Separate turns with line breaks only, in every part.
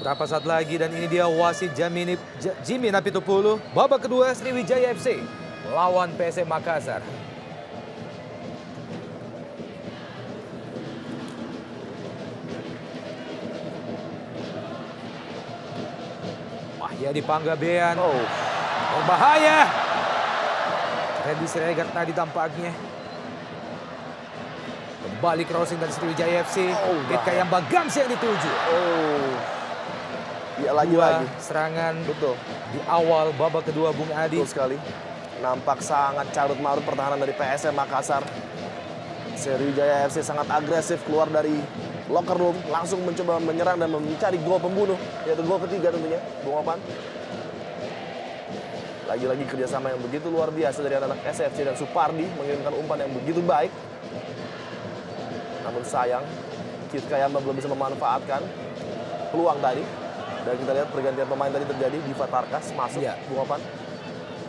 Beberapa saat lagi dan ini dia wasit Jimmy Napitupulu. Babak kedua Sriwijaya FC melawan PSM Makassar. Mahyadi Panggabean. Berbahaya. Randy Siregar tadi tampaknya. Kembali crossing dari Sriwijaya FC. Kayamba Gams yang dituju.
Ya lagi-lagi
serangan
betul
di awal babak kedua Bung Adi.
betul sekali. Nampak sangat carut marut pertahanan dari PSM Makassar. Sriwijaya FC sangat agresif keluar dari locker room, langsung mencoba menyerang dan mencari gol pembunuh, yaitu gol ketiga tentunya, Bung Opan. Lagi-lagi kerjasama yang begitu luar biasa dari anak SFC dan Supardi mengirimkan umpan yang begitu baik. Namun sayang, Kit Kayamba belum bisa memanfaatkan peluang tadi. Dan kita lihat pergantian pemain tadi terjadi, Diva Tarkas masuk, Bung Opan.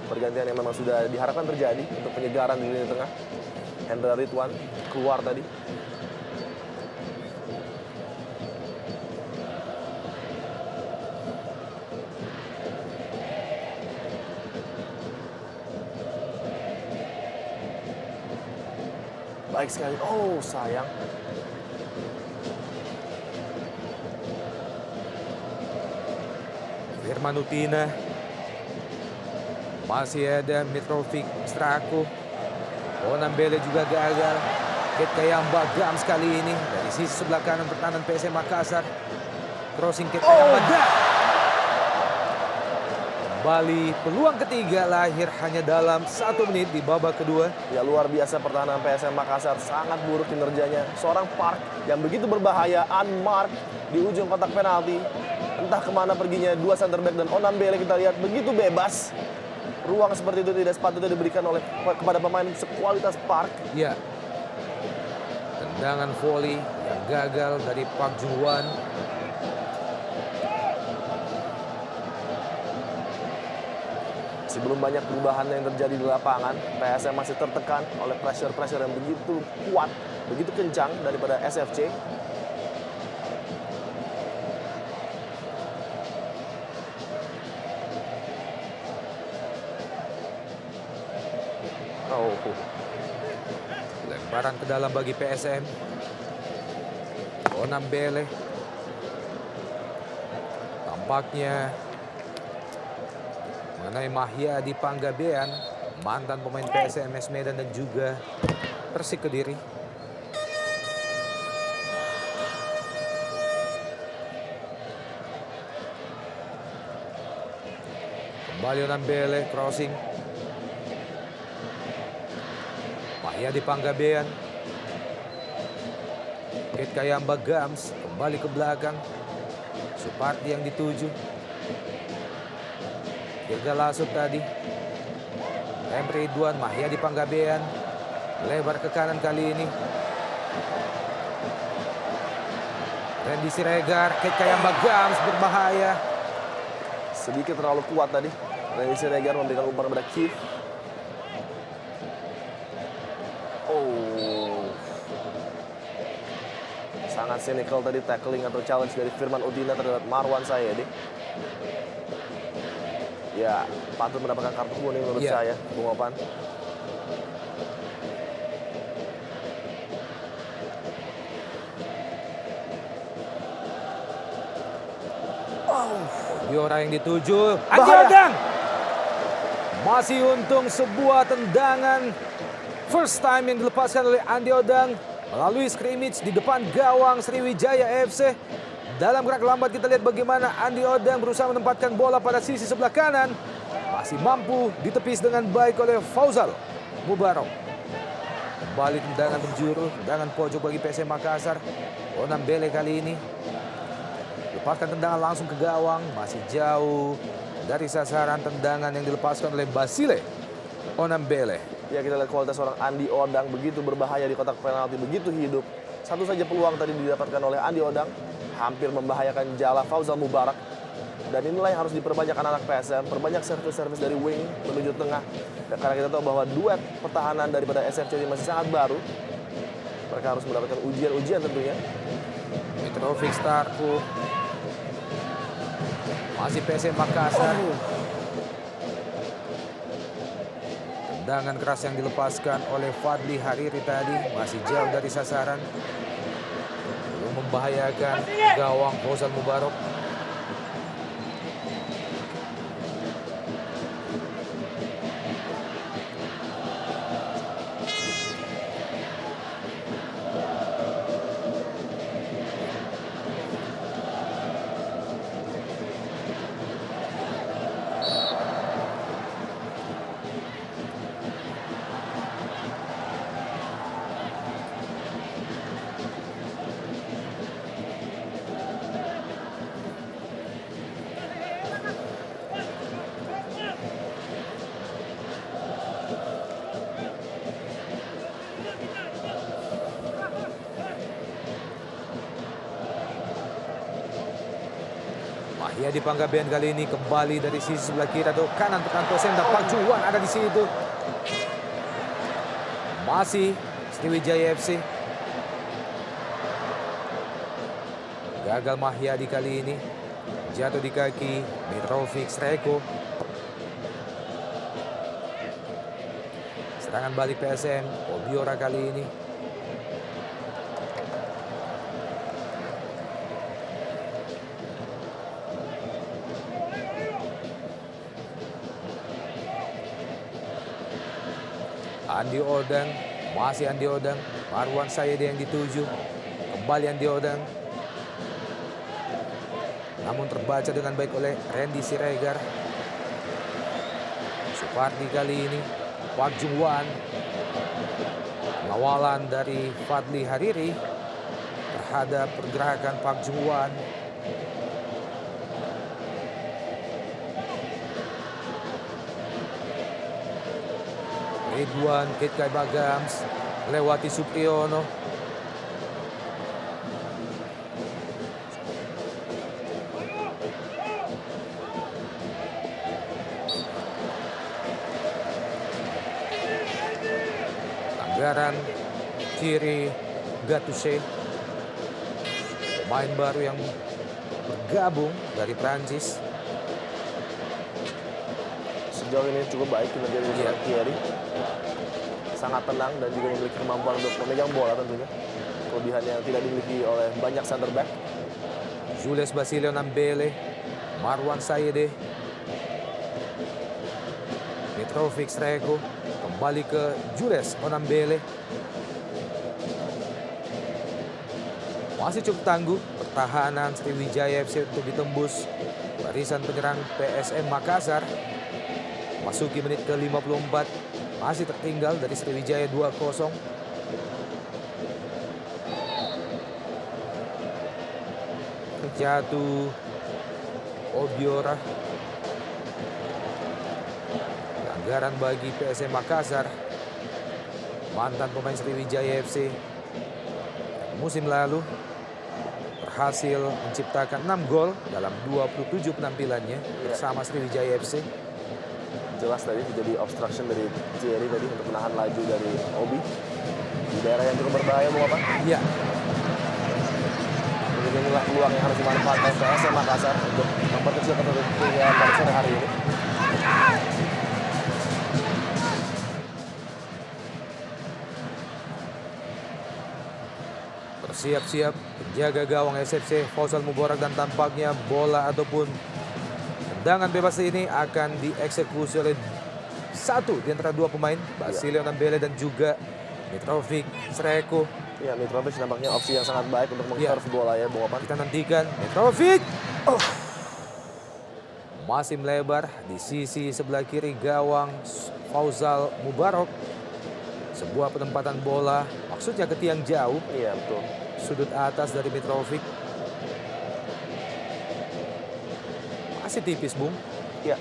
Pergantian yang memang sudah diharapkan terjadi untuk penyegaran di lini tengah. Hendra Ridwan keluar tadi. Baik sekali. Oh, sayang.
Firman Utina. Masih ada Mitrovic Straku. Onambele juga gagal. Kit Kayamba Gams kali ini dari sisi sebelah kanan pertahanan PSM Makassar. Crossing Kit Kayamba. Kembali peluang ketiga lahir hanya dalam 1 menit di babak kedua.
Ya luar biasa pertahanan PSM Makassar, sangat buruk kinerjanya. Seorang Park yang begitu berbahaya, unmarked di ujung kotak penalti. Entah kemana perginya dua center back dan Onambele kita lihat begitu bebas. Ruang seperti itu tidak sepatutnya diberikan kepada pemain sekualitas Park.
Ya. Tendangan volley yang gagal dari Park Jung-wan.
Masih belum banyak perubahan yang terjadi di lapangan. PSM masih tertekan oleh pressure-pressure yang begitu kuat, begitu kencang daripada SFC.
Lemparan ke dalam bagi PSM. Onambele. Tampaknya mengenai Mahyadi Panggabean, mantan pemain PSMS Medan dan juga Persik Kediri. Kembali Onambele, crossing. Mahyadi Panggabean. Kit Kayamba Gams kembali ke belakang. Supardi yang dituju. Dirga Lasut tadi. Emre Ridwan, Mahyadi Panggabean. Lebar ke kanan kali ini. Randy Siregar, Kit Kayamba Gams berbahaya.
Sedikit terlalu kuat tadi. Randy Siregar memberikan umpan kepada Keith. Sangat cynical tadi tackling atau challenge dari Firman Utina terhadap Marwan Sayedi. Ya, patut mendapatkan kartu kuning menurut saya, Bung Opan.
Diora yang dituju. Andi Odang. Masih untung sebuah tendangan first time yang dilepaskan oleh Andi Odang melalui scrimmage di depan gawang Sriwijaya FC. Dalam gerak lambat kita lihat bagaimana Andi Odang berusaha menempatkan bola pada sisi sebelah kanan. Masih mampu ditepis dengan baik oleh Fauzal Mubarok. Kembali tendangan penjuru, tendangan pojok bagi PSM Makassar. Onambele kali ini lepaskan tendangan langsung ke gawang. Masih jauh dari sasaran tendangan yang dilepaskan oleh Basile Onambele.
Ya, kita lihat kualitas seorang Andi Odang begitu berbahaya di kotak penalti, begitu hidup. Satu saja peluang tadi didapatkan oleh Andi Odang, hampir membahayakan jala Fauzal Mubarak. Dan inilah yang harus diperbanyak anak-anak PSM, perbanyak servis-servis dari wing menuju tengah. Dan karena kita tahu bahwa duet pertahanan daripada SFC ini masih sangat baru, mereka harus mendapatkan ujian-ujian tentunya.
Mitrovic Starku. Masih PSM Makassar. Tendangan keras yang dilepaskan oleh Fadli Hariri tadi masih jauh dari sasaran. Belum membahayakan gawang Fauzal Mubarak. Mahyadi Panggabean kali ini kembali dari sisi sebelah kiri atau kanan tekan Tosem dan Pak Juwan ada di situ. Masih Sriwijaya FC. Gagal Mahyadi kali ini. Jatuh di kaki Mitrovic Sreko. Serangan balik PSM Obiora kali ini. Andi Odang, masih Andi Odang, Marwan Sayede yang dituju, kembali Andi Odang. Namun terbaca dengan baik oleh Randy Siregar. Supardi kali ini, Park Jungwan. Pengawalan dari Fadli Hariri terhadap pergerakan Park Jungwan. Ridwan Kitkai Bagams lewati Supriyono. Anggaran kiri Gattuso, pemain baru yang bergabung dari Prancis.
Sejauh ini cukup baik kinerja dari Thierry. Sangat tenang dan juga memiliki kemampuan untuk memegang bola tentunya. Kelebihan yang tidak dimiliki oleh banyak center back.
Jules Basilio Nambele, Marwan Sayede, Mitrovic Sreko, kembali ke Jules Onambele. Masih cukup tangguh pertahanan Sriwijaya FC untuk ditembus barisan penyerang PSM Makassar. Masuki menit ke-54. Masih tertinggal dari Sriwijaya 2-0. Jatuh Obiora. Pelanggaran bagi PSM Makassar. Mantan pemain Sriwijaya FC musim lalu berhasil menciptakan 6 gol dalam 27 penampilannya bersama Sriwijaya FC.
Jelas tadi terjadi obstruction dari Thierry tadi untuk menahan laju dari Obi di daerah yang cukup berbahaya, Bung Apa?
Iya.
Jadi inilah peluang yang harus dimanfaatkan PSM Makassar untuk memperkecil ketertinggalan pada sore hari ini.
Bersiap-siap penjaga gawang SFC Fauzal Mubarak dan tampaknya bola ataupun tendangan bebas ini akan dieksekusi oleh satu di antara dua pemain, Basilio Nambele dan juga Mitrovic Sreko.
Ya, Mitrovic nampaknya opsi yang sangat baik untuk meng-curve bola ya, Bung Opan.
Kita nantikan Mitrovic. Masih melebar di sisi sebelah kiri gawang Fauzal Mubarak. Sebuah penempatan bola, maksudnya ke tiang jauh.
Iya, betul.
Sudut atas dari Mitrovic. Masih tipis, Bung.
Ya,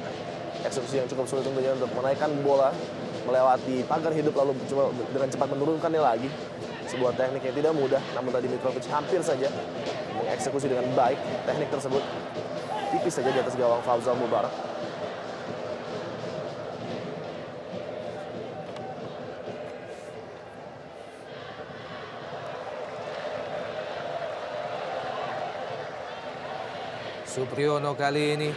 eksekusi yang cukup sulit tentunya untuk menaikkan bola melewati pagar hidup lalu coba dengan cepat menurunkannya lagi. Sebuah teknik yang tidak mudah, namun tadi Mitrovic hampir saja mengeksekusi dengan baik teknik tersebut. Tipis saja di atas gawang Fauzal Mubarak.
Supriyono kali ini.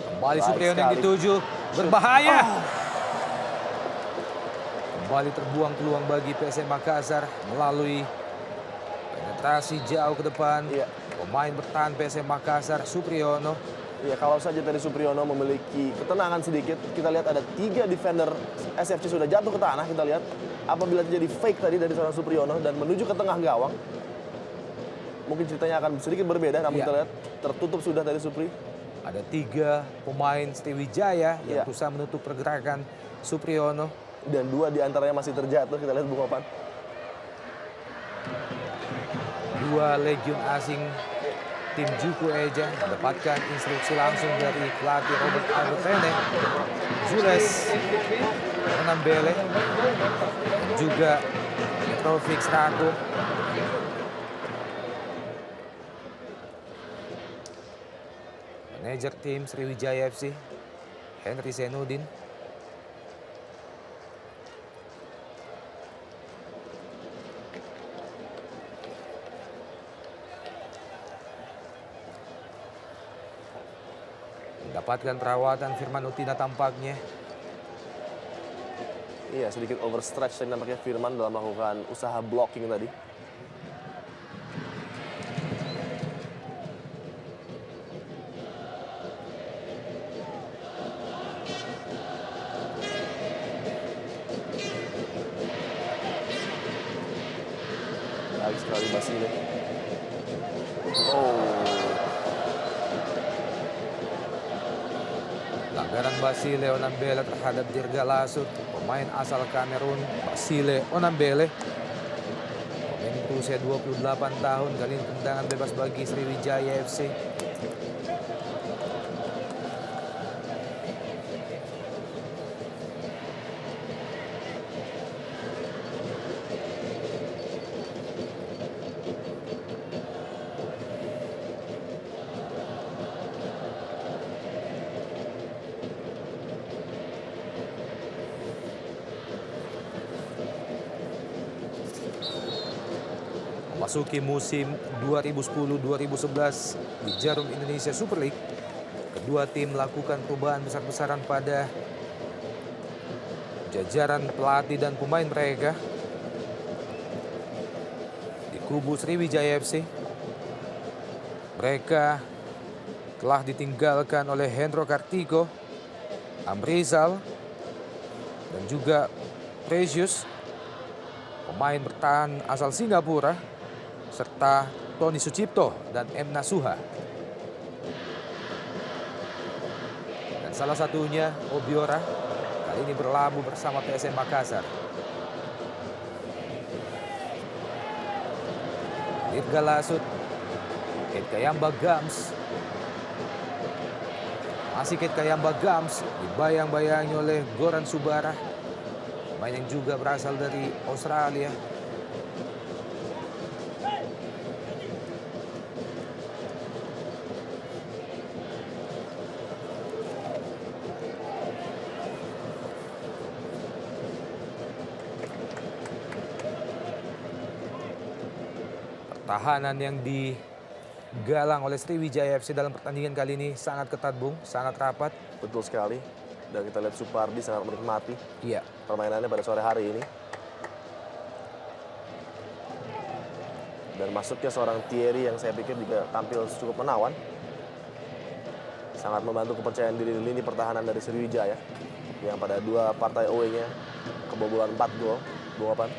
Kembali
Baik
Supriyono yang
sekali.
dituju. Berbahaya. Kembali terbuang peluang bagi PSM Makassar melalui penetrasi jauh ke depan.
Iya.
Pemain bertahan PSM Makassar, Supriyono.
Ya, kalau saja tadi Supriyono memiliki ketenangan sedikit, kita lihat ada 3 defender SFC sudah jatuh ke tanah. Kita lihat apabila terjadi fake tadi dari seorang Supriyono dan menuju ke tengah gawang. Mungkin ceritanya akan sedikit berbeda, namun
Iya.
kita lihat tertutup sudah dari Supri.
Ada 3 pemain Sriwijaya yang
Iya.
berusaha menutup pergerakan Supriyono.
Dan 2 diantaranya masih terjatuh, kita lihat Bung Opan.
2 legion asing tim Juku Eja mendapatkan instruksi langsung dari pelatih Robert Albertene, Jules Onambele, dan juga Petrovic Rako. Manajer tim Sriwijaya FC, Henry Senudin. Mendapatkan perawatan Firman Utina tampaknya.
Iya, sedikit overstretch tadi nampaknya Firman dalam melakukan usaha blocking tadi. Baik sekali Basile.
Pelanggaran Basile Onambele terhadap Dirga Lasut, pemain asal Kamerun Basile Onambele. Pemain berusia 28 tahun, kali ini tendangan bebas bagi Sriwijaya FC. Memasuki musim 2010-2011 di Jarum Indonesia Super League, kedua tim melakukan perubahan besar-besaran pada jajaran pelatih dan pemain mereka. Di kubu Sriwijaya FC, mereka telah ditinggalkan oleh Hendro Kartiko, Amrizal, dan juga Precious, pemain bertahan asal Singapura, serta Tony Sucipto dan M. Nasuha. Dan salah satunya Obiora kali ini berlabuh bersama PSM Makassar. Dirga Lasut, Kate Kayamba Gams. Masih Kate Kayamba Gams dibayang-bayangi oleh Goran Subara, pemain yang juga berasal dari Australia. Pertahanan yang digalang oleh Sriwijaya FC dalam pertandingan kali ini sangat ketat, Bung, sangat rapat.
Betul sekali. Dan kita lihat Supardi sangat menikmati
Iya.
permainannya pada sore hari ini. Dan masuknya seorang Thierry yang saya pikir juga tampil cukup menawan. Sangat membantu kepercayaan diri di lini pertahanan dari Sriwijaya. Yang pada 2 partai away-nya kebobolan 4 gol. Bung Opan.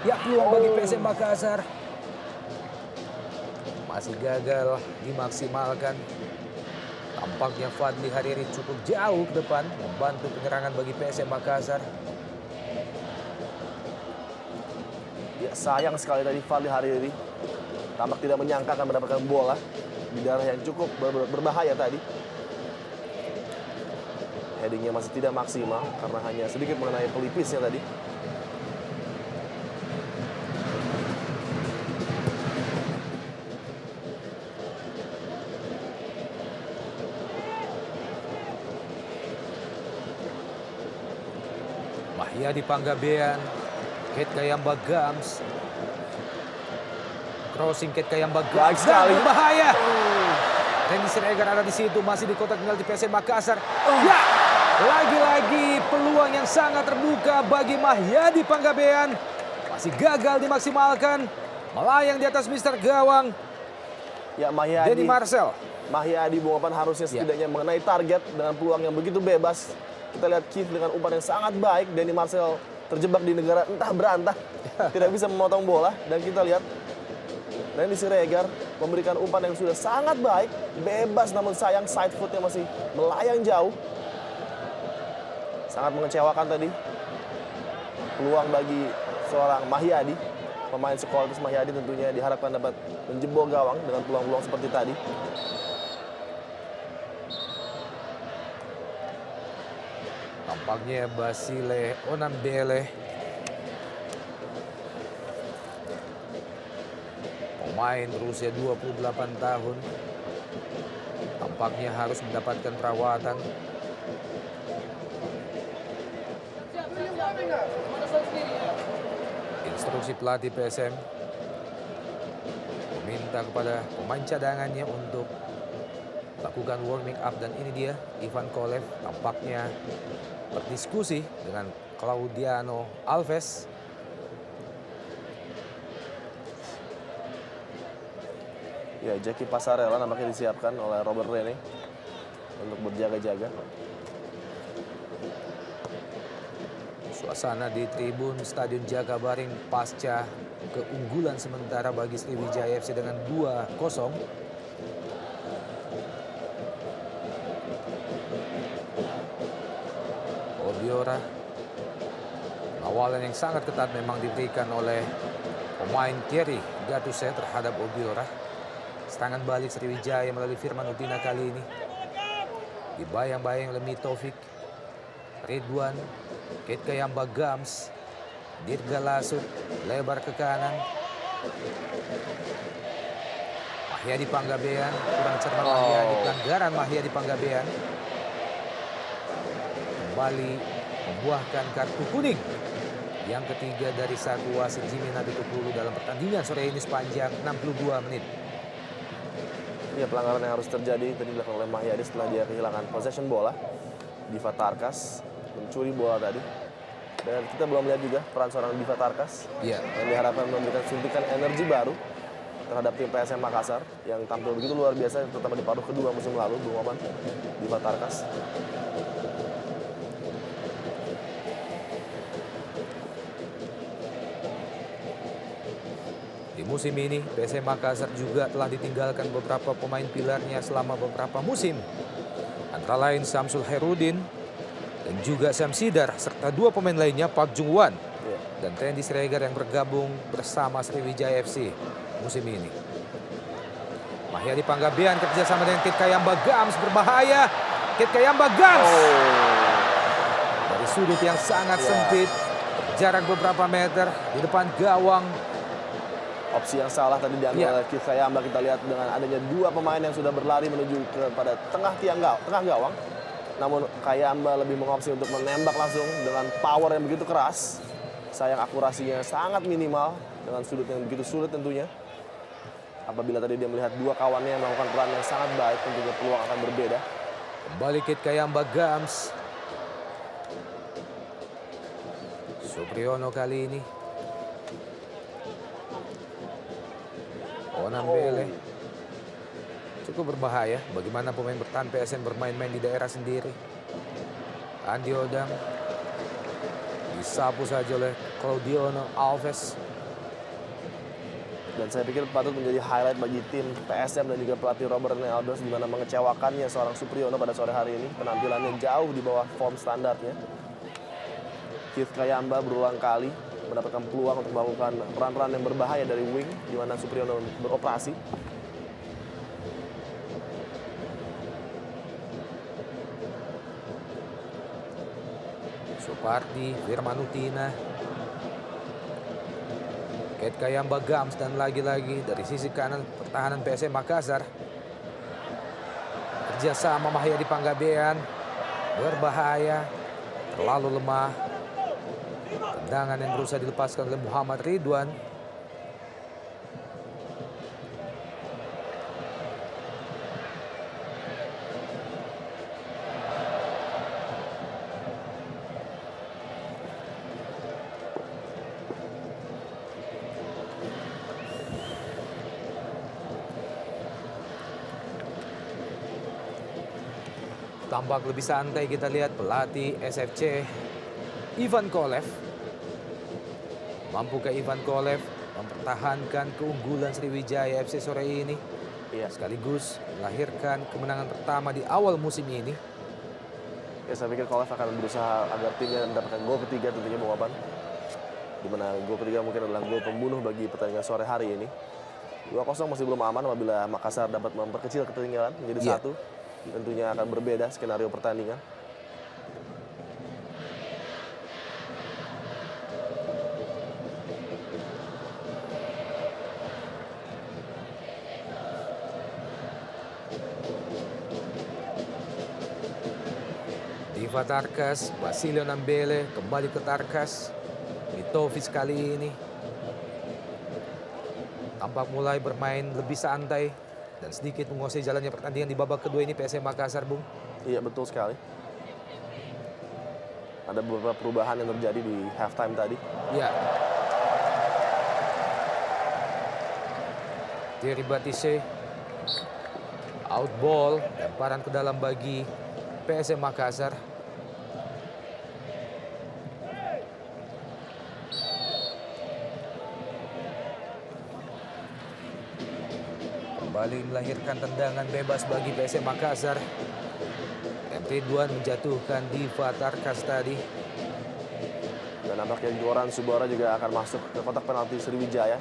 Ya, peluang bagi PSM Makassar masih gagal dimaksimalkan. Tampaknya Fadli Hariri cukup jauh ke depan membantu penyerangan bagi PSM Makassar.
Ya, sayang sekali tadi Fadli Hariri tampak tidak menyangka akan mendapatkan bola di daerah yang cukup berbahaya tadi. Headingnya masih tidak maksimal karena hanya sedikit mengenai pelipisnya tadi.
Ia di Panggabean. Kate Kayamba Gams. Crossing Kate Kayamba
Baik
Gams. Dan
sekali.
berbahaya. Randy Siregar ada di situ, masih di kotak penalti PSM Makassar. Ya, lagi-lagi peluang yang sangat terbuka bagi Mahyadi Panggabean. Masih gagal dimaksimalkan. Melayang di atas Mister Gawang.
Ya
Denny Marcel.
Mahyadi Bung Opan harusnya setidaknya mengenai target dengan peluang yang begitu bebas. Kita lihat Keith dengan umpan yang sangat baik. Denny Marcel terjebak di negara entah berantah. Tidak bisa memotong bola. Dan kita lihat Randy Siregar memberikan umpan yang sudah sangat baik. Bebas namun sayang side footnya masih melayang jauh. Sangat mengecewakan tadi. Peluang bagi seorang Mahyadi. Pemain sekualitas Mahyadi tentunya diharapkan dapat menjebol gawang dengan peluang-peluang seperti tadi.
Tampaknya Basile Onambele, pemain berusia 28 tahun, tampaknya harus mendapatkan perawatan. Instruksi pelatih PSM meminta kepada pemain cadangannya untuk lakukan warming up, dan ini dia Ivan Kolev tampaknya berdiskusi dengan Claudiano Alves.
Ya, Jackie Passarella nampaknya disiapkan oleh Robert Rene untuk berjaga-jaga.
Suasana di tribun Stadion Jakabaring pasca keunggulan sementara bagi Sriwijaya FC dengan 2-0. Obiora, awalan yang sangat ketat memang diberikan oleh pemain Thierry Gattuso terhadap Obiora. Serangan balik Sriwijaya melalui Firman Utina kali ini dibayang-bayang oleh Mitovik, Ridwan, Kate Kayamba Gams, Dirga Lasut, lebar ke kanan. Mahyadi Panggabean, kurang cermat Mahyadi, pelanggaran Mahyadi Panggabean. Kembali membuahkan kartu kuning yang ketiga dari saku wasit Jimmy Nabitupulu dalam pertandingan sore ini sepanjang 62 menit.
Ya, pelanggaran yang harus terjadi tadi dilakukan oleh Mahyadi setelah dia kehilangan possession bola. Diva Tarkas mencuri bola tadi. Dan kita belum melihat juga peran seorang Diva Tarkas
Iya.
yang diharapkan memberikan suntikan energi baru terhadap tim PSM Makassar yang tampil begitu luar biasa terutama di paruh kedua musim lalu, Bung Oman. Diva Tarkas.
Di musim ini, PSM Makassar juga telah ditinggalkan beberapa pemain pilarnya selama beberapa musim. Antara lain Samsul Herudin dan juga Sam Sidar, serta dua pemain lainnya Park Jung Wan dan Randy Siregar yang bergabung bersama Sriwijaya FC musim ini. Mahyadi Panggabean kerjasama dengan Kate Kayamba Gams, berbahaya. Kate Kayamba Gams dari sudut yang sangat sempit, jarak beberapa meter di depan gawang.
Opsi yang salah tadi diambil oleh Keith Kayamba. Kita lihat dengan adanya dua pemain yang sudah berlari menuju kepada tengah gawang. Namun Kayamba lebih mengopsi untuk menembak langsung dengan power yang begitu keras. Sayang akurasinya sangat minimal dengan sudut yang begitu sulit tentunya. Apabila tadi dia melihat dua kawannya yang melakukan peran yang sangat baik, tentunya peluang akan berbeda.
Kembali Kate Kayamba Gams. Supriyono kali ini. Onambele. Cukup berbahaya bagaimana pemain bertahan PSM bermain-main di daerah sendiri. Andi Odang disapu saja oleh Claudiano Alves.
Dan saya pikir patut menjadi highlight bagi tim PSM dan juga pelatih Robert Aldos di mana mengecewakannya seorang Supriyono pada sore hari ini. Penampilannya jauh di bawah form standarnya. Keith Kayamba berulang kali mendapatkan peluang untuk melakukan peran-peran yang berbahaya dari wing di mana Supriyono beroperasi.
Supardi, Firman Utina, Kate Kayamba Gams, dan lagi-lagi dari sisi kanan pertahanan PSM Makassar. Kerjasama Mahyadi Panggabean, berbahaya, terlalu lemah. Tendangan yang berusaha dilepaskan oleh Muhammad Ridwan. Tampak lebih santai kita lihat pelatih SFC Ivan Kolev. Mampukah Ivan Kolev mempertahankan keunggulan Sriwijaya FC sore ini?
Iya.
Sekaligus melahirkan kemenangan pertama di awal musim ini.
Ya, saya pikir Kolev akan berusaha agar timnya mendapatkan gol ketiga tentunya Bung Opan. Di mana gol ketiga mungkin adalah gol pembunuh bagi pertandingan sore hari ini. 2-0 masih belum aman apabila Makassar dapat memperkecil ketertinggalan menjadi 1. Tentunya akan berbeda skenario pertandingan.
Diva Tarkas, Basilio Nambele kembali ke Tarkas. Mitovic kali ini tampak mulai bermain lebih santai dan sedikit menguasai jalannya pertandingan di babak kedua ini PSM Makassar, Bung.
Iya, betul sekali. Ada beberapa perubahan yang terjadi di halftime tadi.
Ya. Thierry Batisse out ball, lemparan ke dalam bagi PSM Makassar. Kembali melahirkan tendangan bebas bagi PSM Makassar. Ridwan menjatuhkan Diva Tarkas tadi.
Dan nampaknya Goran Subara juga akan masuk ke kotak penalti Sriwijaya.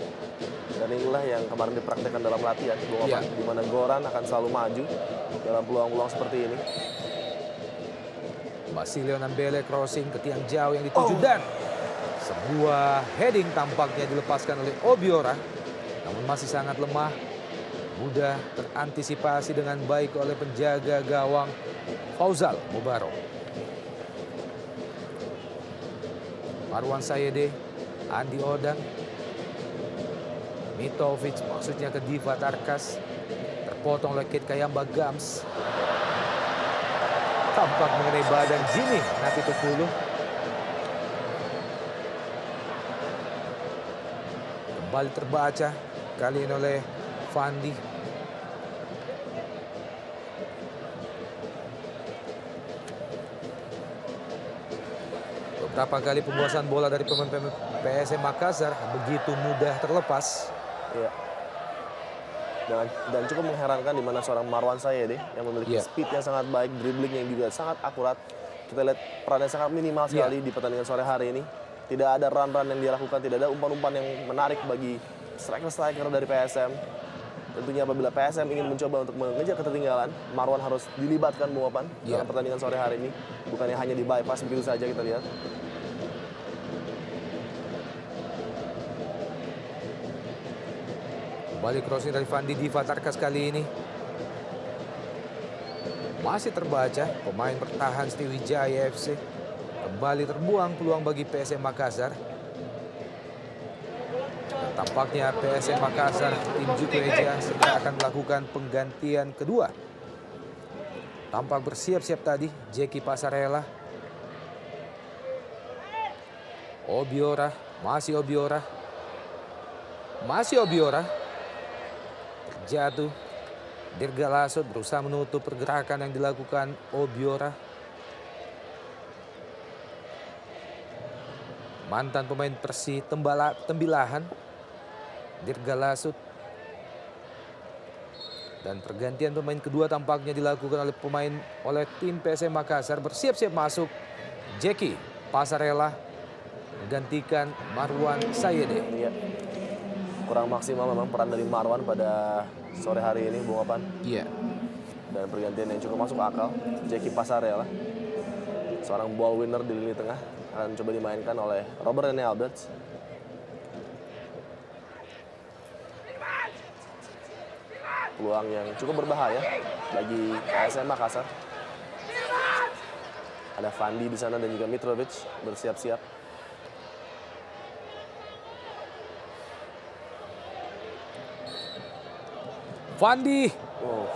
Dan inilah yang kemarin dipraktekkan dalam latihan, Bung Opan, di mana Goran akan selalu maju dalam peluang-peluang seperti ini.
Basilio Nambele crossing ke tiang jauh yang dituju dan sebuah heading tampaknya dilepaskan oleh Obiora. Namun masih sangat lemah. Mudah terantisipasi dengan baik oleh penjaga gawang Fauzal Mubarok. Marwan Sayede, Andi Odang, Mitovic maksudnya ke Diva Tarkas. Terpotong oleh Kit Kayamba Gams. Tampak mengenai badan Jimmy Napitupulu. Kembali terbaca kali ini oleh Fandi. Beberapa kali penguasaan bola dari pemain PSM Makassar begitu mudah terlepas.
Iya. Dan cukup mengherankan di mana seorang Marwan Sayede yang memiliki speed yang sangat baik, dribbling yang juga sangat akurat. Kita lihat perannya sangat minimal sekali di pertandingan sore hari ini. Tidak ada run-run yang dia lakukan, tidak ada umpan-umpan yang menarik bagi striker-striker dari PSM. Tentunya apabila PSM ingin mencoba untuk mengejar ketertinggalan, Marwan harus dilibatkan Bung Opan dalam pertandingan sore hari ini. Bukannya hanya di bypass begitu saja kita lihat.
Balik crossing dari Fandi Diva Tarkas kali ini. Masih terbaca pemain bertahan Sriwijaya FC. Kembali terbuang peluang bagi PSM Makassar. Tampaknya PSM Makassar, tim Juku Eja segera akan melakukan penggantian kedua. Tampak bersiap-siap tadi Jeki Pasarela. Obiora, masih Obiora. Masih Obiora. Terjatuh. Dirga Lasut berusaha menutup pergerakan yang dilakukan Obiora. Mantan pemain Persi Tembilahan. Dirga Lasut. Dan pergantian pemain kedua tampaknya dilakukan oleh tim PSM Makassar. Bersiap-siap masuk Jeki Pasarela menggantikan Marwan Sayede.
Iya. Kurang maksimal memang peran dari Marwan pada sore hari ini, Bung Opan.
Iya.
Dan pergantian yang cukup masuk akal, Jeki Pasarela, seorang ball winner di lini tengah, akan coba dimainkan oleh Robert Rene Alberts. Peluang yang cukup berbahaya bagi PSM Makassar. Ada Fandi di sana dan juga Mitrovic bersiap-siap.
Fandi.
Oh,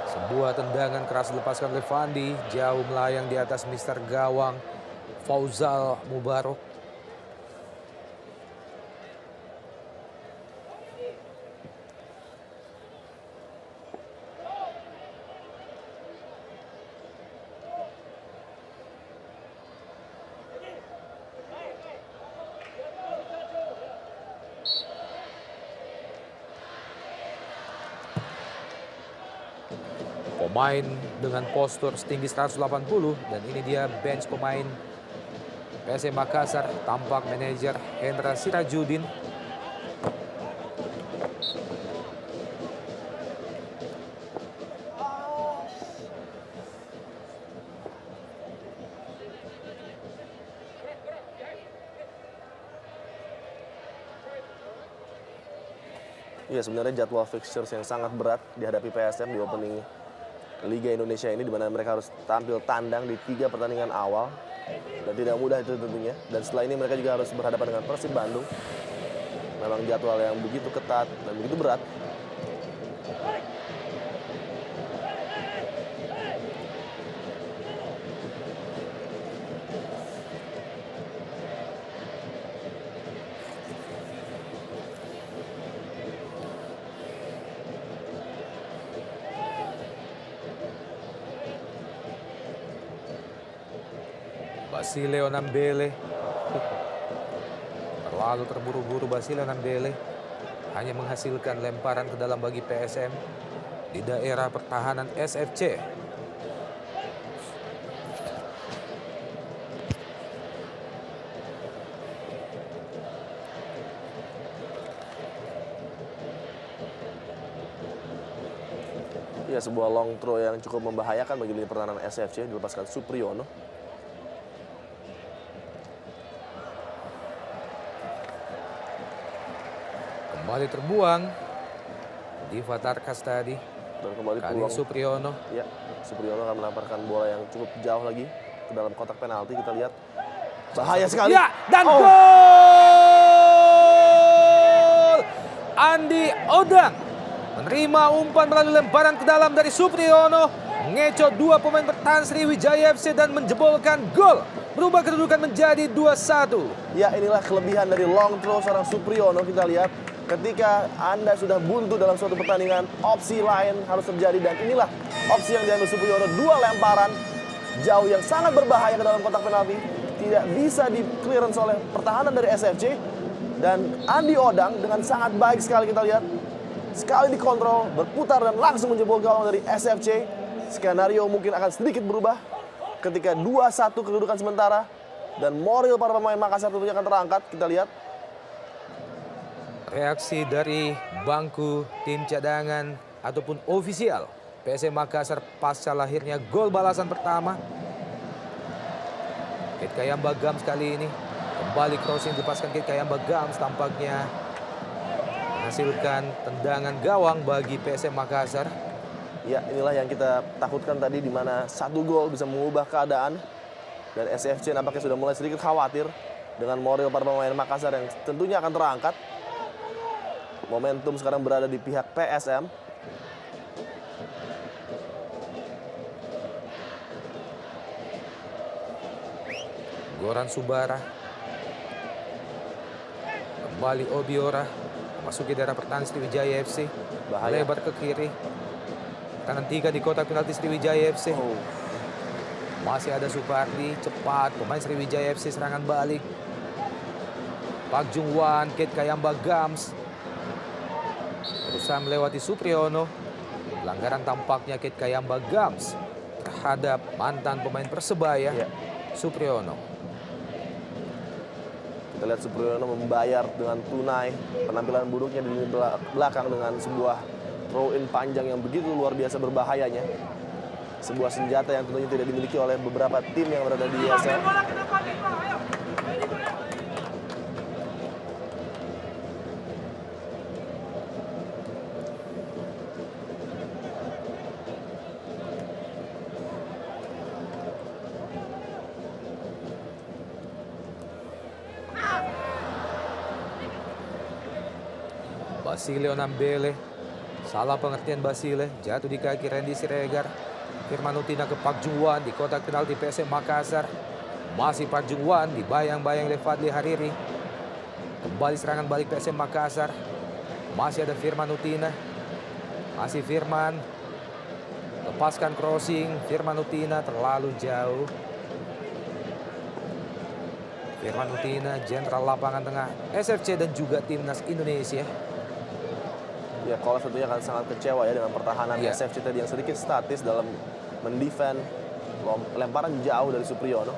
Sebuah tendangan keras dilepaskan oleh Fandi. Jauh melayang di atas Mister Gawang Fauzal Mubarak. Pemain dengan postur setinggi 180 dan ini dia bench pemain PSM Makassar, tampak manajer Hendra Sirajudin.
iya sebenarnya jadwal fixtures yang sangat berat dihadapi PSM di opening Liga Indonesia ini, di mana mereka harus tampil tandang di 3 pertandingan awal dan tidak mudah itu tentunya. Dan setelah ini mereka juga harus berhadapan dengan Persib Bandung. Memang jadwal yang begitu ketat dan begitu berat.
Basilio Nambele. Terlalu terburu-buru Basilio Nambele. Hanya menghasilkan lemparan ke dalam bagi PSM di daerah pertahanan SFC.
Ya, sebuah long throw yang cukup membahayakan bagi lini pertahanan SFC, dilepaskan Supriyono.
Kembali terbuang di Fatarkas tadi.
Dan kembali
Kali
peluang.
Supriyono.
Ya, Supriyono akan melemparkan bola yang cukup jauh lagi ke dalam kotak penalti. Kita lihat. Bahaya sekali.
Ya, dan
Oh.
gol! Andi Odang menerima umpan melalui lemparan ke dalam dari Supriyono. Ngeco 2 pemain bertahan Sriwijaya FC dan menjebolkan gol. Berubah kedudukan menjadi 2-1.
Ya, inilah kelebihan dari long throw seorang Supriyono. Kita lihat ketika Anda sudah buntu dalam suatu pertandingan, opsi lain harus terjadi. Dan inilah opsi yang diambil Supriyono. 2 lemparan jauh yang sangat berbahaya ke dalam kotak penalti. Tidak bisa di clearance oleh pertahanan dari SFC. Dan Andi Odang dengan sangat baik sekali kita lihat. Sekali dikontrol, berputar dan langsung menjebol gawang dari SFC. Skenario mungkin akan sedikit berubah ketika 2-1 kedudukan sementara. Dan moral para pemain Makassar tentunya akan terangkat. Kita lihat.
Reaksi dari bangku tim cadangan ataupun ofisial PSM Makassar pasca lahirnya gol balasan pertama. Kit Kayamba Gams kali ini kembali crossing dilepaskan Kit Kayamba Gams, tampaknya menghasilkan tendangan gawang bagi PSM Makassar.
Ya, inilah yang kita takutkan tadi, di mana 1 gol bisa mengubah keadaan. Dan SFC nampaknya sudah mulai sedikit khawatir dengan moral para pemain Makassar yang tentunya akan terangkat. Momentum sekarang berada di pihak PSM.
Goran Subara. Kembali Obiora. Memasuki daerah pertahanan Sriwijaya FC.
Bahaya.
Lebar ke kiri. Kanan 3 di kotak penalti Sriwijaya FC.
Oh,
Masih ada Supardi, cepat pemain Sriwijaya FC serangan balik. Pak Jungwan, Kit Kayamba Gams. Berusaha melewati Supriyono. Pelanggaran tampaknya Kit Kayamba Gams terhadap mantan pemain Persebaya,
ya.
Supriyono.
Kita lihat Supriyono membayar dengan tunai penampilan buruknya di lini belakang dengan sebuah throw in panjang yang begitu luar biasa berbahayanya. Sebuah senjata yang tentunya tidak dimiliki oleh beberapa tim yang berada di ISL.
Basilio Nambele Salah pengertian Basile, jatuh di kaki Randy Siregar. Firman Utina ke Park Jung-wan di kotak penalti PSM Makassar. Masih Park Jung-wan dibayang-bayang oleh Fadli Hariri. Kembali serangan balik PSM Makassar. Masih ada Firman Utina. Masih Firman. Lepaskan crossing, Firman Utina terlalu jauh. Firman Utina, jenderal lapangan tengah SFC dan juga timnas Indonesia.
Ya, Kolas tentunya akan sangat kecewa ya dengan pertahanan
Iya.
SFC tadi yang sedikit statis dalam mendefend lemparan jauh dari Supriyono.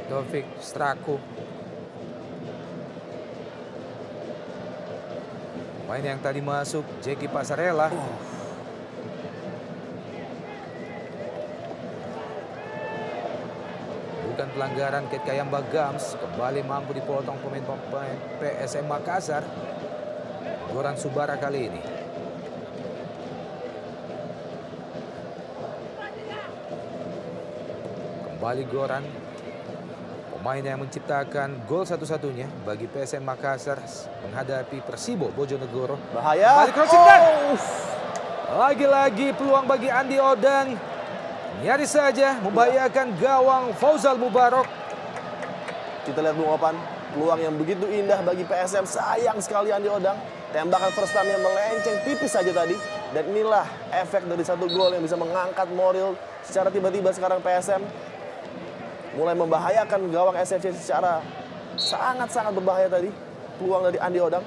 Taufik Straku. Pemain yang tadi masuk, Jeki Pasarela. Bukan pelanggaran, Ket Kayamba Gams kembali mampu dipotong pemain PSM Makassar. Goran Subara kali ini. Kembali Goran. Pemain yang menciptakan gol satu-satunya bagi PSM Makassar menghadapi Persibo Bojonegoro.
Bahaya.
Kembali crossing dan lagi-lagi peluang bagi Andi Odang. Nyaris saja membahayakan gawang Fauzal Mubarok.
Kita lihat Bung Opan, peluang yang begitu indah bagi PSM. Sayang sekali Andi Odang. Tembakan first time yang melenceng tipis saja tadi. Dan inilah efek dari satu gol yang bisa mengangkat moral secara tiba-tiba sekarang PSM. Mulai membahayakan gawang SFC secara sangat-sangat berbahaya tadi. Peluang dari Andi Odang.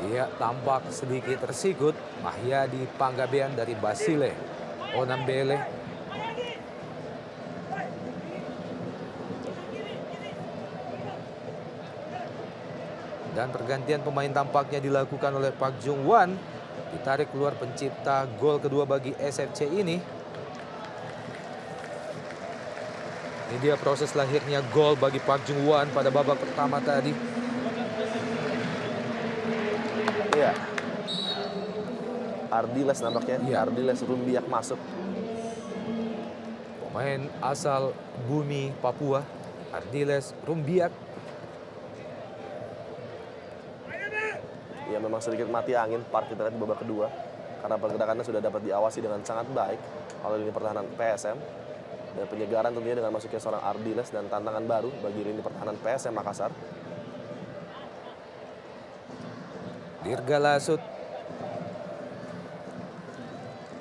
Ia tampak sedikit tersikut. Mahyadi Panggabean dari Basile Onambele. Dan pergantian pemain tampaknya dilakukan oleh Park Jung-wan. Ditarik keluar pencipta gol kedua bagi SFC ini. Ini dia proses lahirnya gol bagi Park Jung-wan pada babak pertama tadi.
Iya. Ardiles nampaknya.
Iya.
Ardiles Rumbiak masuk.
Pemain asal Bumi Papua, Ardiles Rumbiak.
Ya, memang sedikit mati angin Park kita lihat di babak kedua. Karena pergerakannya sudah dapat diawasi dengan sangat baik oleh lini pertahanan PSM. Dan penyegaran tentunya dengan masuknya seorang Ardiles dan tantangan baru bagi lini pertahanan PSM Makassar.
Dirga Lasut,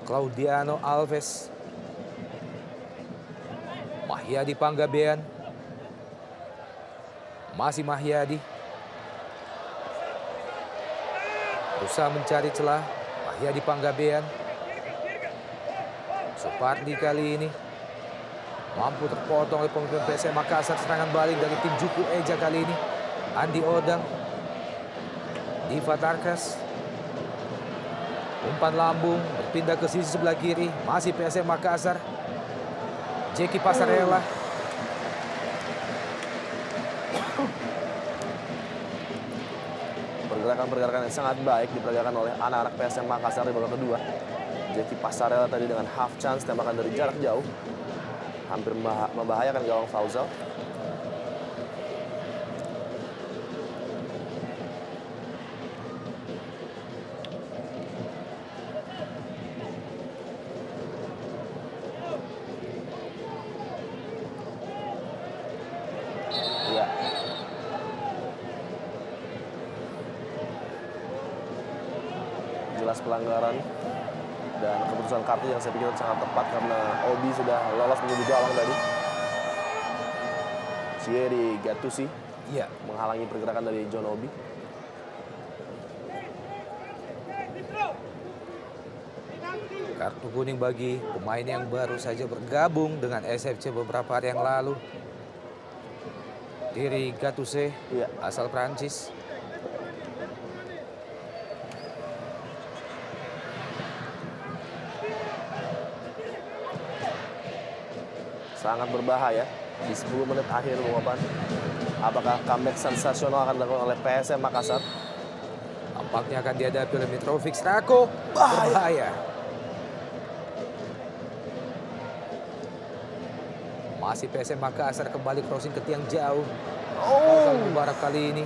Claudiano Alves, Mahyadi Panggabean, masih Mahyadi, berusaha mencari celah. Mahyadi Panggabean, Supardi kali ini mampu terpotong oleh pemain PSM Makassar. Serangan balik dari tim Juku Eja kali ini, Andi Odang, Diva Tarkas, umpan lambung berpindah ke sisi sebelah kiri, masih PSM Makassar. Jeki Pasarela.
Pergerakan-pergerakan yang sangat baik diperagakan oleh anak-anak PSM Makassar di babak kedua. Jeki Pasarela tadi dengan half chance tembakan dari jarak jauh. Hampir membahayakan gawang Fauzal. Ya. Jelas pelanggaran dan keputusan kartu yang saya pikir sangat tepat karena Obi sudah lolos menuju gawang tadi. Thierry Gattusi
Iya,
menghalangi pergerakan dari John Obi.
kartu kuning bagi pemain yang baru saja bergabung dengan SFC beberapa hari yang lalu. Thierry Gattuso,
Iya.
asal Prancis.
sangat berbahaya di 10 menit akhir Bung Opan. Apakah comeback sensasional akan dilakukan oleh PSM Makassar?
Tampaknya akan dihadapi oleh Mitrovic Srako. Berbahaya. Masih PSM Makassar kembali crossing ke tiang jauh. Fauzal Mubarak kali ini.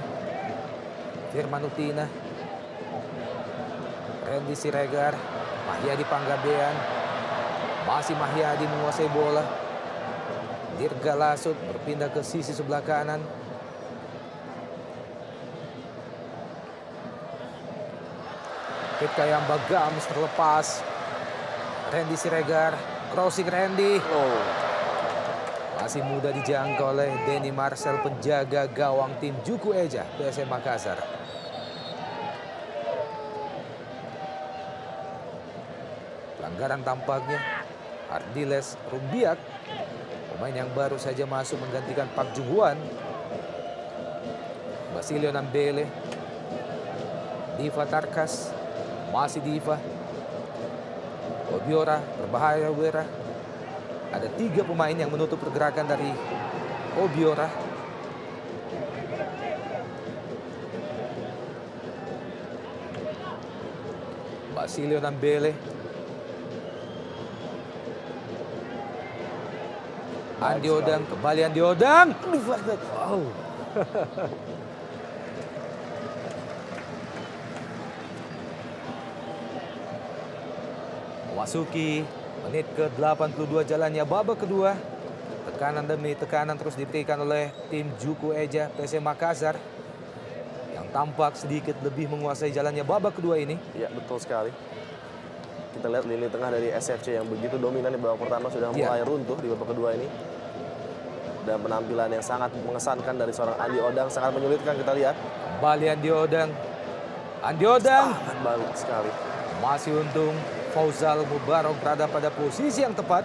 Firman Utina. Randy Siregar. Mahyadi Panggabean. Masih Mahyadi menguasai bola. Dirga Lasut berpindah ke sisi sebelah kanan. Kit Kayamba Gams terlepas. Randy Siregar. Crossing Randy. Masih mudah dijangkau oleh Denny Marcel, penjaga gawang tim Juku Eja PSM Makassar. Pelanggaran tampaknya. Ardiles Rumbiak, pemain yang baru saja masuk menggantikan Park Jung-hwan. Basilio Nambele. Diva Tarkas. Masih Diva. Obiora, berbahaya Obiora. Ada 3 pemain yang menutup pergerakan dari Obiora. Basilio Nambele. Andi Odang, kembali Andi Odang. Wow. Memasuki menit ke-82 jalannya babak kedua. Tekanan demi tekanan terus diberikan oleh tim Juku Eja PSM Makassar. Yang tampak sedikit lebih menguasai jalannya babak kedua ini.
Ya, betul sekali. Kita lihat lini tengah dari SFC yang begitu dominan di babak pertama sudah mulai runtuh di babak kedua ini. Dan penampilan yang sangat mengesankan dari seorang Andi Odang sangat menyulitkan kita lihat.
Kembali Andi Odang. Andi Odang.
Baik sekali.
Masih untung Fauzal Mubarak berada pada posisi yang tepat.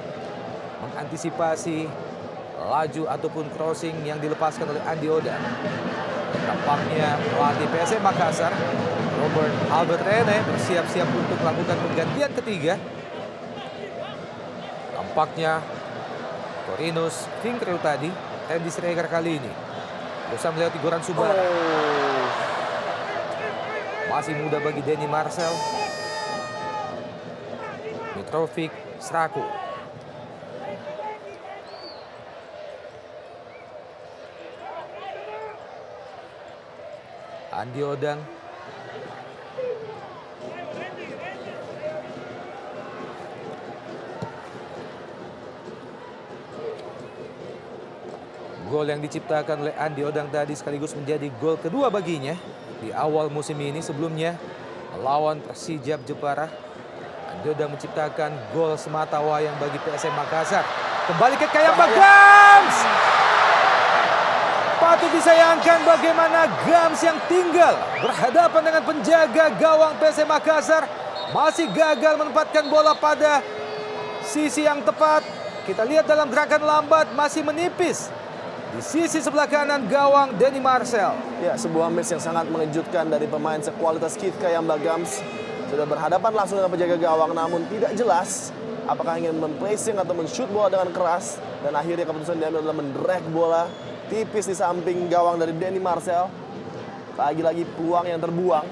Mengantisipasi laju ataupun crossing yang dilepaskan oleh Andi Odang. Tampaknya pelatih PSM Makassar, Robert Albert Rene, bersiap-siap untuk melakukan penggantian ketiga. Tampaknya Corinus Finkrew tadi, Randy Siregar kali ini berusaha melewati Goran Subara. Masih muda bagi Denny Marcel. Mitrovic Srako. Andi Odang. Gol yang diciptakan oleh Andi Odang tadi sekaligus menjadi gol kedua baginya di awal musim ini. Sebelumnya melawan Persijap Jepara, Andi Odang menciptakan gol semata wayang bagi PSM Makassar. Kembali ke Kayamba Gams. Patut disayangkan bagaimana Gams yang tinggal berhadapan dengan penjaga gawang PSM Makassar masih gagal menempatkan bola pada sisi yang tepat. Kita lihat dalam gerakan lambat masih menipis di sisi sebelah kanan gawang Denny Marcel.
Ya, sebuah miss yang sangat mengejutkan dari pemain sekualitas Kit Kayamba Gams. Sudah berhadapan langsung dengan penjaga gawang, namun tidak jelas apakah ingin memplacing atau men-shoot bola dengan keras. Dan akhirnya keputusan diambil adalah mendrag bola tipis di samping gawang dari Denny Marcel. Lagi-lagi peluang yang terbuang.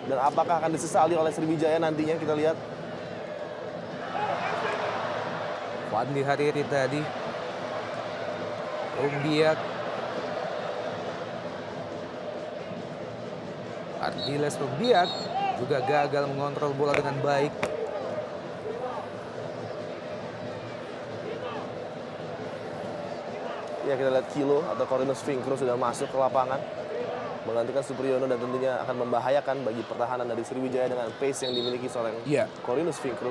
Dan apakah akan disesali oleh Sriwijaya nantinya, kita lihat.
Fadli Hariri tadi. Rumbiak. Ardiles Rumbiak juga gagal mengontrol bola dengan baik.
Ya, kita lihat Kilo atau Corinus Finkrew sudah masuk ke lapangan menggantikan Supriyono, dan tentunya akan membahayakan bagi pertahanan dari Sriwijaya dengan pace yang dimiliki seorang Corinus Finkrew.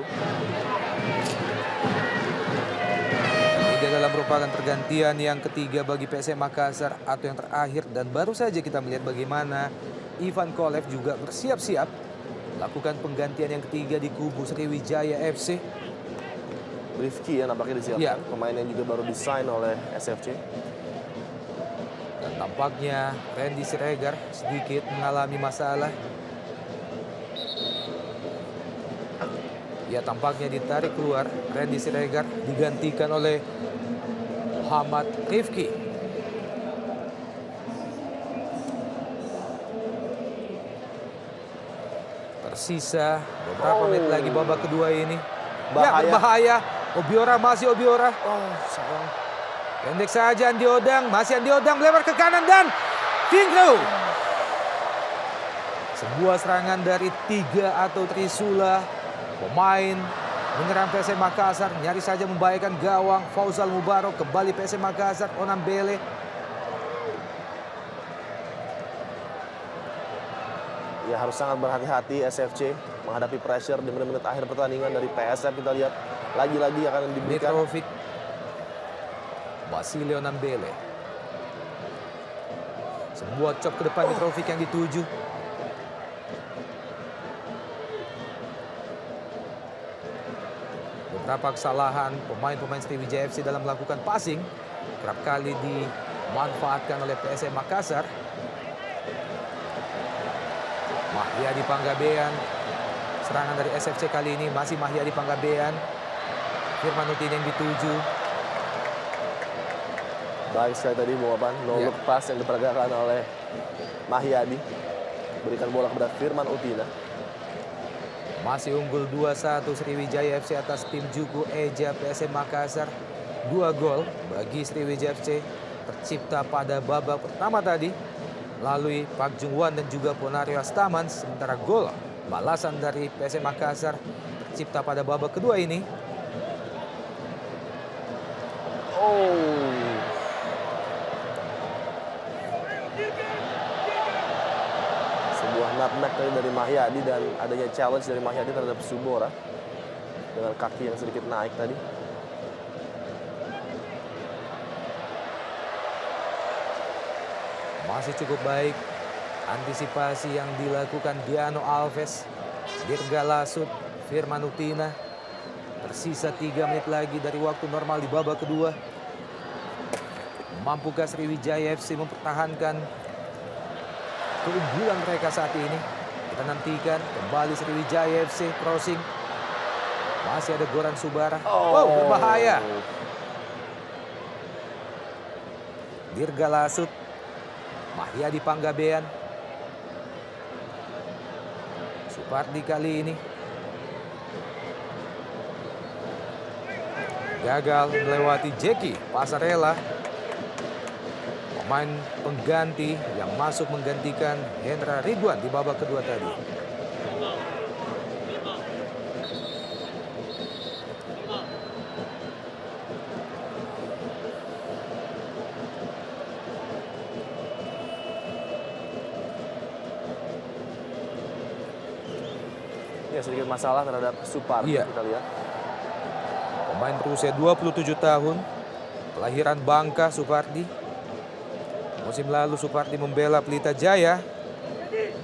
Ini adalah merupakan pergantian yang ketiga bagi PSM Makassar atau yang terakhir, dan baru saja kita melihat bagaimana Ivan Kolev juga bersiap-siap lakukan penggantian yang ketiga di kubu Sriwijaya FC.
Rifki ya nampaknya disiapkan, pemain yang juga baru desain oleh SFC.
Dan tampaknya Randy Siregar sedikit mengalami masalah. Ya, tampaknya ditarik keluar Randy Siregar, digantikan oleh Muhammad Rifki. Tersisa beberapa menit lagi babak kedua ini. Ya,
Bahaya.
berbahaya. Obiora, masih Obiora.
Oh, sayang.
Pendek saja Andi Odang. Masih Andi Odang melebar ke kanan dan Fingro. Sebuah serangan dari 3 atau Trisula. Pemain menyerang PSM Makassar. Nyaris saja membahayakan gawang. Fauzal Mubarok kembali PSM Makassar. Onambele.
Ya harus sangat berhati-hati SFC menghadapi pressure di menit-menit akhir pertandingan dari PSM. Kita lihat lagi-lagi akan diberikan.
Mitrovic. Basilio Onambele. Sebuah chop ke depan Mitrovic yang dituju. Beberapa kesalahan pemain-pemain Sriwijaya FC dalam melakukan passing kerap kali dimanfaatkan oleh PSM Makassar. Mahyadi Panggabean. Serangan dari SFC kali ini masih Mahyadi Panggabean. Firman Utin yang dituju.
Baik sekali tadi Muhammad, no
Ya.
look pass yang diperagakan oleh Mahyadi. Berikan bola kepada Firman Utina.
Masih unggul 2-1 Sriwijaya FC atas tim Juku Eja PSM Makassar. 2 gol bagi Sriwijaya FC tercipta pada babak pertama tadi melalui Pak Jungwan dan juga Ponario Astaman. Sementara gol balasan dari PSM Makassar tercipta pada babak kedua ini.
Oh. Sebuah nutmeg tadi dari Mahyadi dan adanya challenge dari Mahyadi terhadap Subora dengan kaki yang sedikit naik tadi.
Masih cukup baik antisipasi yang dilakukan Diano Alves, Dirga Lasut, Firman Utina. Tersisa 3 menit lagi dari waktu normal di babak kedua. Mampukah Sriwijaya FC mempertahankan keunggulan mereka saat ini? Kita nantikan kembali Sriwijaya FC crossing. Masih ada Goran Subara. Wow, berbahaya. Dirga Lasut. Mahyadi Panggabean. Supardi kali ini gagal melewati Jeki Pasarela. Pemain pengganti yang masuk menggantikan Hendra Ridwan di babak kedua tadi.
Ya sedikit masalah terhadap Supardi
Iya.
kita lihat.
Pemain berusia 27 tahun, kelahiran Bangka Supardi. Musim lalu Supardi membela Pelita Jaya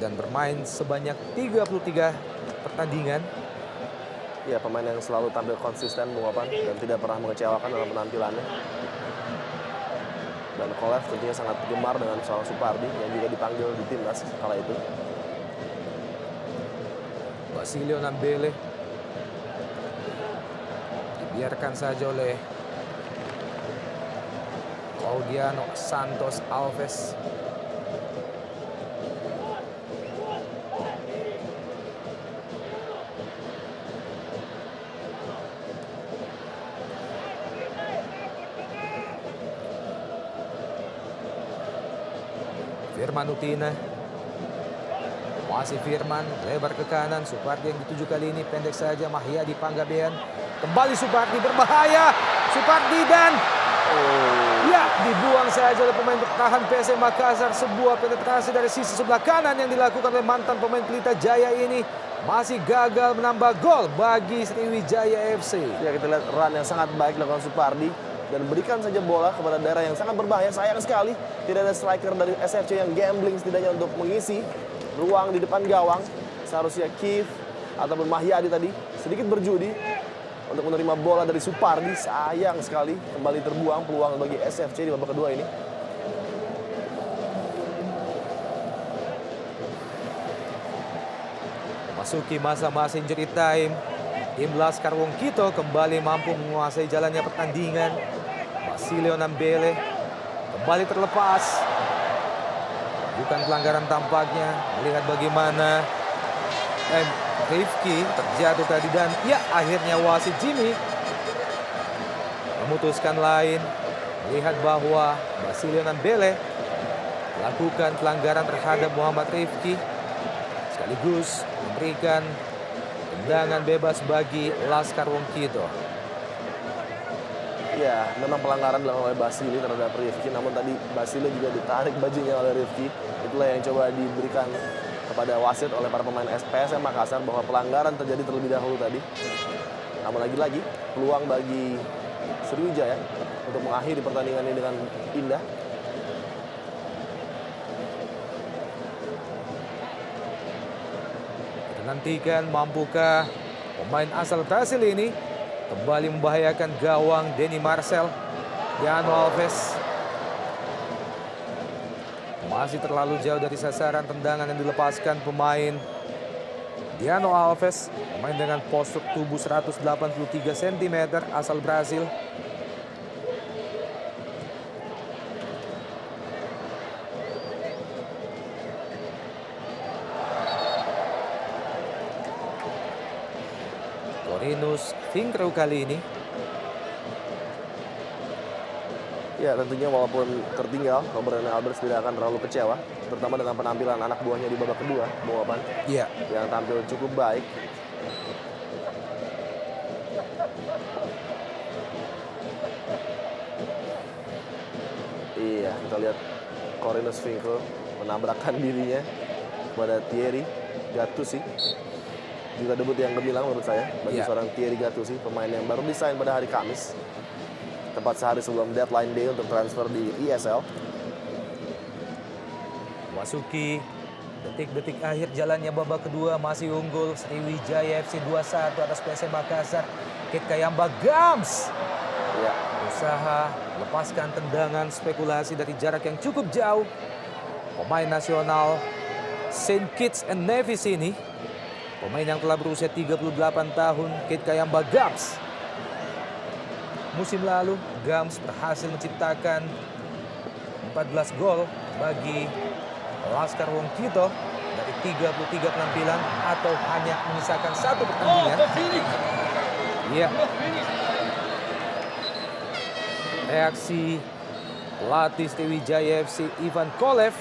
dan bermain sebanyak 33 pertandingan.
Ya pemain yang selalu tampil konsisten Bungapan dan tidak pernah mengecewakan dalam penampilannya. Dan Kolev tentunya sangat gemar dengan seorang Supardi yang juga dipanggil di timnas kala itu.
Basilio Onambele dibiarkan saja oleh Claudiano Santos Alves. Firman Utina. Masih Firman, lebar ke kanan. Supardi yang dituju kali ini pendek saja. Mahyadi Panggabean. Kembali Supardi, berbahaya. Supardi dan ya dibuang saja oleh pemain bertahan PSM Makassar. Sebuah penetrasi dari sisi sebelah kanan yang dilakukan oleh mantan pemain Pelita Jaya ini masih gagal menambah gol bagi Sriwijaya FC.
Ya kita lihat run yang sangat baik dilakukan Supardi dan berikan saja bola kepada daerah yang sangat berbahaya. Sayang sekali tidak ada striker dari SFC yang gambling setidaknya untuk mengisi ruang di depan gawang. Seharusnya Kif ataupun Mahyadi tadi sedikit berjudi untuk menerima bola dari Supardi. Sayang sekali kembali terbuang peluang bagi SFC di babak kedua ini.
Masuki masa-masa injury time. Tim Laskar Wong Kito kembali mampu menguasai jalannya pertandingan. Basilio Nambele kembali terlepas. Bukan pelanggaran tampaknya. Melihat bagaimana Rifki terjatuh tadi dan ya akhirnya wasit Jimmy memutuskan lain. Melihat bahwa Basilio Nambele melakukan pelanggaran terhadap Muhammad Rifki sekaligus memberikan tendangan bebas bagi Laskar Wongkito.
Ya, memang pelanggaran dilakukan oleh Basili terhadap Rifki, namun tadi Basili juga ditarik bajunya oleh Rifki. Itulah yang coba diberikan kepada wasit oleh para pemain PSM Makassar bahwa pelanggaran terjadi terlebih dahulu tadi. Namun lagi-lagi peluang bagi Sriwijaya untuk mengakhiri pertandingan ini dengan indah.
Kita nantikan mampukah pemain asal Brasil ini kembali membahayakan gawang Denny Marcel. Diano Alves masih terlalu jauh dari sasaran tendangan yang dilepaskan pemain Diano Alves, pemain dengan postur tubuh 183 cm asal Brasil. Corinus Finkro kali ini.
Ya, tentunya walaupun tertinggal, Roberto Alvarez tidak akan terlalu kecewa, terutama dengan penampilan anak buahnya di babak kedua, Bung Opan,
Iya.
yang tampil cukup baik. Iya, kita lihat Corinus Finkro menabrakkan dirinya kepada Thierry Gattuso. Juga debut yang gemilang menurut saya bagi
Iya.
seorang Thierry Gattuso, pemain yang baru disign pada hari Kamis, tepat sehari sebelum deadline day untuk transfer di ESL.
Masuki detik-detik akhir jalannya babak kedua, masih unggul Sriwijaya FC 2-1 atas PSM Makassar. Kit Kayamba Gams
Ya,
usaha lepaskan tendangan spekulasi dari jarak yang cukup jauh. Pemain nasional Saint Kitts and Nevis ini, pemain yang telah berusia 38 tahun, Kit Kayamba Gams. Musim lalu, Gams berhasil menciptakan 14 gol bagi Laskar Wongkito dari 33 penampilan atau hanya menyisakan satu pertandingan. Iya. Reaksi pelatih Sriwijaya FC Ivan Kolev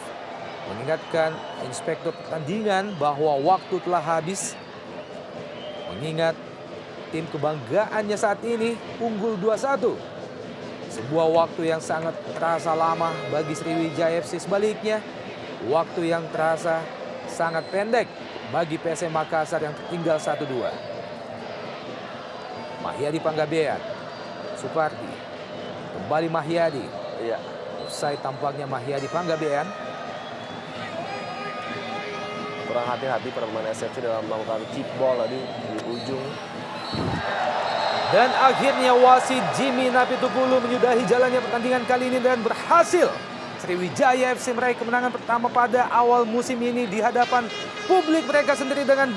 mengingatkan inspektur pertandingan bahwa waktu telah habis. Mengingat tim kebanggaannya saat ini unggul 2-1. Sebuah waktu yang sangat terasa lama bagi Sriwijaya FC. Sebaliknya, waktu yang terasa sangat pendek bagi PSM Makassar yang tertinggal 1-2. Mahyadi Panggabean, Supardi, kembali Mahyadi.
iya.
Usai tampaknya Mahyadi Panggabean.
Kurang hati-hati para pemain SFC dalam melakukan kick ball tadi di ujung.
Dan akhirnya wasit Jimmy Napitupulu menyudahi jalannya pertandingan kali ini dan berhasil Sriwijaya FC meraih kemenangan pertama pada awal musim ini di hadapan publik mereka sendiri dengan